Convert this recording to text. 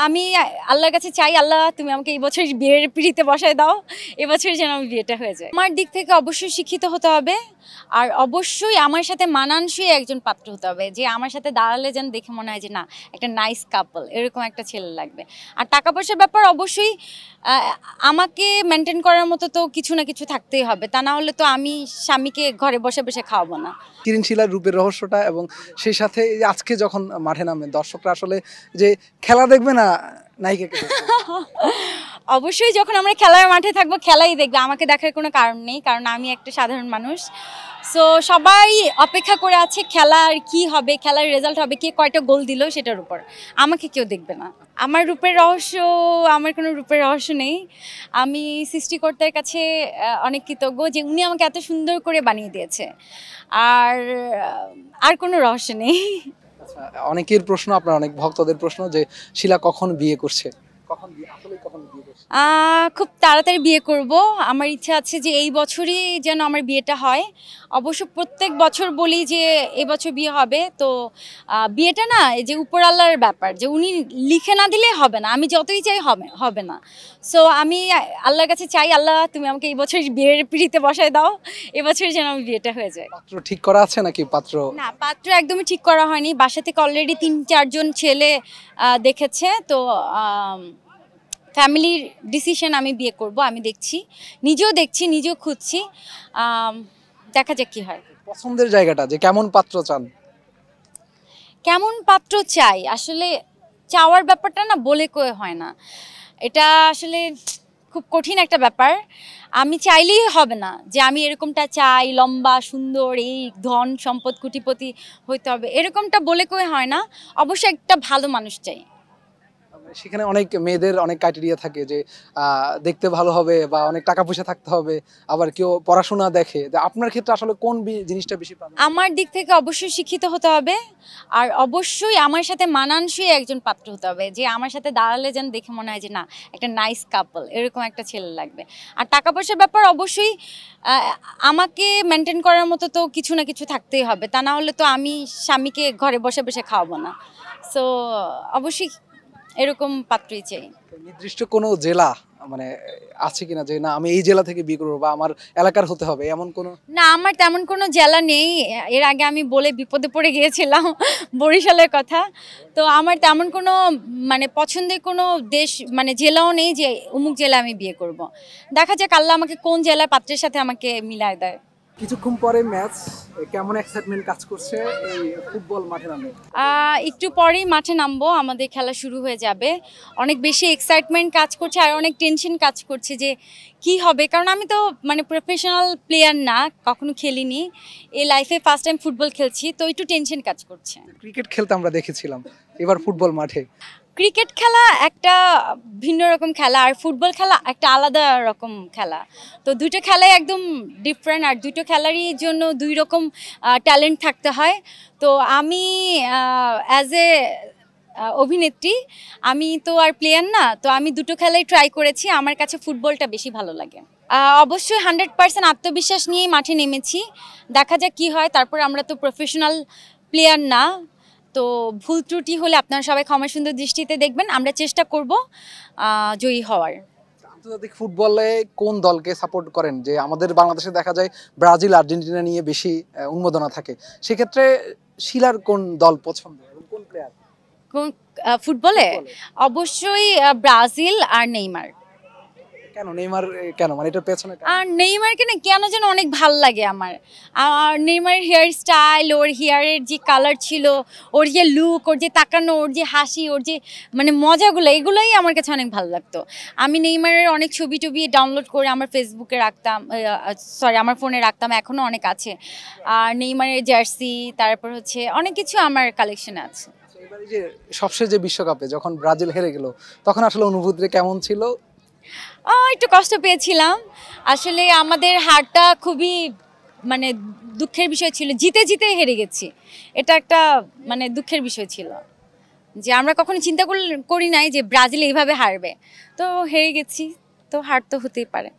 আমি আল্লাহর কাছে চাই, আল্লাহ তুমি আমাকে এই বছর বিয়ের পিঁড়িতে বসায় দাও, এবছর যেন আমার বিয়েটা হয়ে যায়। আমার দিক থেকে অবশ্যই শিক্ষিত হতে হবে, আর অবশ্যই আমার সাথে মানানসই একজন পাত্র হতে হবে, যে আমার সাথে দাঁড়ালে যেন দেখে মনে হয় যে না একটা নাইস কাপল, এরকম একটা ছেলে লাগবে। আর টাকা পয়সার ব্যাপার অবশ্যই আমাকে মেনটেন করার মতো তো কিছু না কিছু থাকতেই হবে, তা না হলে তো আমি স্বামীকে ঘরে বসে বসে খাওয়াবো না। শিরিন শিলার রূপের রহস্যটা এবং সেই সাথে আজকে যখন মাঠে নামে দর্শকরা আসলে যে খেলা দেখবে না নায়িকাকে অবশ্যই যখন আমরা খেলার মাঠে থাকবো খেলাই দেখবে, আমাকে দেখার কোনো কারণ নেই, কারণ আমি একটা সাধারণ মানুষ। সো সবাই অপেক্ষা করে আছে খেলার কি হবে, খেলার রেজাল্ট হবে, কে কয়টা গোল দিল সেটার উপর, আমাকে কেউ দেখবে না। আমার রূপের রহস্য, আমার কোনো রূপের রহস্য নেই। আমি সৃষ্টিকর্তার কাছে অনেক কৃতজ্ঞ যে উনি আমাকে এত সুন্দর করে বানিয়ে দিয়েছে, আর আর কোনো রহস্য নেই। অনেকের প্রশ্ন, আপনার অনেক ভক্তদের প্রশ্ন যে শিলা কখন বিয়ে করছে, খুব তাড়াতাড়ি বিয়ে করব। আমার ইচ্ছা আছে যে এই বছরই যেন আমার বিয়েটা হয়। অবশ্য প্রত্যেক বছর বলি যে এবছর বিয়ে হবে, তো বিয়েটা না এই যে উপর আল্লাহর ব্যাপার, যে উনি লিখে না দিলে হবে না, আমি যতই চাই হবে না। সো আমি আল্লাহর কাছে চাই, আল্লাহ তুমি আমাকে এই বছর বিয়ের পিঁড়িতে বসায় দাও, এবছর যেন আমার বিয়েটা হয়ে যায়। পাত্র ঠিক করা আছে নাকি? পাত্র না, পাত্র একদমই ঠিক করা হয়নি। বাসা থেকে অলরেডি ৩-৪ জন ছেলে দেখেছে, তো ফ্যামিলির ডিসিশন আমি বিয়ে করব, আমি দেখছি, নিজেও খুঁজছি, দেখা যাক কি হয়। পছন্দের জায়গাটা যে কেমন পাত্র চান? কেমন পাত্র চাই আসলে চাওয়ার ব্যাপারটা না বলে কয়ে হয় না, এটা আসলে খুব কঠিন একটা ব্যাপার। আমি চাইলেই হবে না যে আমি এরকমটা চাই, লম্বা সুন্দর, এই ধন সম্পদ কোটিপতি হইতে হবে, এরকমটা বলে কয়ে হয় না। অবশ্যই একটা ভালো মানুষ চাই। সেখানে অনেক মেয়েদের অনেক ক্রাইটেরিয়া থাকে যে দেখতে ভালো হবে বা অনেক টাকা পয়সা থাকতে হবে, আবার কেউ পড়াশোনা দেখে। আপনার ক্ষেত্রে আসলে কোন জিনিসটা বেশি প্রাধান্য? আমার দিক থেকে অবশ্যই শিক্ষিত হতে হবে, আর অবশ্যই আমার সাথে মানানসই একজন পাত্র হতে হবে, যে আমার সাথে দাঁড়ালে যেন দেখে মনে হয় যে না একটা নাইস কাপল, এরকম একটা ছেলে লাগবে। আর টাকা পয়সার ব্যাপার অবশ্যই আমাকে মেনটেন করার মতো তো কিছু না কিছু থাকতেই হবে, তা না হলে তো আমি স্বামীকে ঘরে বসে বসে খাওয়াবো না। সো অবশ্যই এরকম পাত্রই চাই। নির্দিষ্ট কোনো জেলা মানে আছে কিনা যে না আমি এই জেলা থেকে বিয়ে করবো বা আমার এলাকার হতে হবে, এমন কোনো? না, আমার তেমন কোনো জেলা নেই। এর আগে আমি বলে বিপদে পড়ে গিয়েছিলাম বরিশালের কথা। তো আমার তেমন কোনো মানে পছন্দের কোনো দেশ মানে জেলাও নেই যে অমুক জেলা আমি বিয়ে করব। দেখা যাক আল্লাহ আমাকে কোন জেলার পাত্রের সাথে আমাকে মিলায় দেয়। কিছুক্ষণ পরে ম্যাচ, কেমন এক্সাইটমেন্ট কাজ করছে এই ফুটবল মাঠে নামে? একটু পরেই মাঠে নামবো, আমাদের খেলা শুরু হয়ে যাবে। অনেক বেশি এক্সাইটমেন্ট কাজ করছে আর অনেক টেনশন কাজ করছে যে কি হবে, কারণ আমি তো মানে প্রফেশনাল প্লেয়ার না, কখনো খেলিনি, এই লাইফে ফার্স্ট টাইম ফুটবল খেলছি, তো একটু টেনশন কাজ করছে। ক্রিকেট খেলতে আমরা দেখেছিলাম, এবার ফুটবল মাঠে। ক্রিকেট খেলা একটা ভিন্ন রকম খেলা, আর ফুটবল খেলা একটা আলাদা রকম খেলা। তো দুটো খেলাই একদম ডিফারেন্ট, আর দুটো খেলারই জন্য দুই রকম ট্যালেন্ট থাকতে হয়। তো আমি অ্যাজ এ অভিনেত্রী, আমি তো আর প্লেয়ার না, তো আমি দুটো খেলাই ট্রাই করেছি, আমার কাছে ফুটবলটা বেশি ভালো লাগে। অবশ্যই 100% আত্মবিশ্বাস নিয়েই মাঠে নেমেছি, দেখা যাক কি হয়। তারপর আমরা তো প্রফেশনাল প্লেয়ার না, তো ভুল ত্রুটি হলে আপনারা সবাই ক্ষমা সুন্দর দৃষ্টিতে দেখবেন, আমরা চেষ্টা করব জয়ী হওয়ার। আন্তর্জাতিক ফুটবলে কোন দলকে সাপোর্ট করেন? যে আমাদের বাংলাদেশে দেখা যায় ব্রাজিল আর্জেন্টিনা নিয়ে বেশি উন্মাদনা থাকে, সেক্ষেত্রে শিলার কোন দল পছন্দ এবং কোন প্লেয়ার? কোন ফুটবলে? অবশ্যই ব্রাজিল আর নেইমার। কেন নেইমার? কেন মানে এটার পেছনে? আর নেইমারকে না কেন যেন অনেক ভাল লাগে আমার। আর নেইমারের হেয়ার স্টাইল, ওর হেয়ারের যে কালার ছিল, ওর যে লুক, ওর যে তাকানো, ওর যে হাসি, ওর যে মানে মজাগুলো, এগুলোই আমার কাছে অনেক ভালো লাগতো। আমি নেইমারের অনেক ছবি টবি ডাউনলোড করে আমার ফেসবুকে রাখতাম, সরি আমার ফোনে রাখতাম, এখনও অনেক আছে। আর নেইমারের জার্সি, তারপর হচ্ছে অনেক কিছু আমার কালেকশনে আছে। এবারে যে সবশেষ যে বিশ্বকাপে যখন ব্রাজিল হেরে গেল, তখন আসলে অনুভূতিটা কেমন ছিল? একটু কষ্ট পেয়েছিলাম আসলে, আমাদের হারটা খুবই মানে দুঃখের বিষয় ছিল, জিতে জিতে হেরে গেছি, এটা একটা মানে দুঃখের বিষয় ছিল যে আমরা কখনো চিন্তা করি নাই যে ব্রাজিল এইভাবে হারবে, তো হেরে গেছি, তো হার তো হতেই পারে।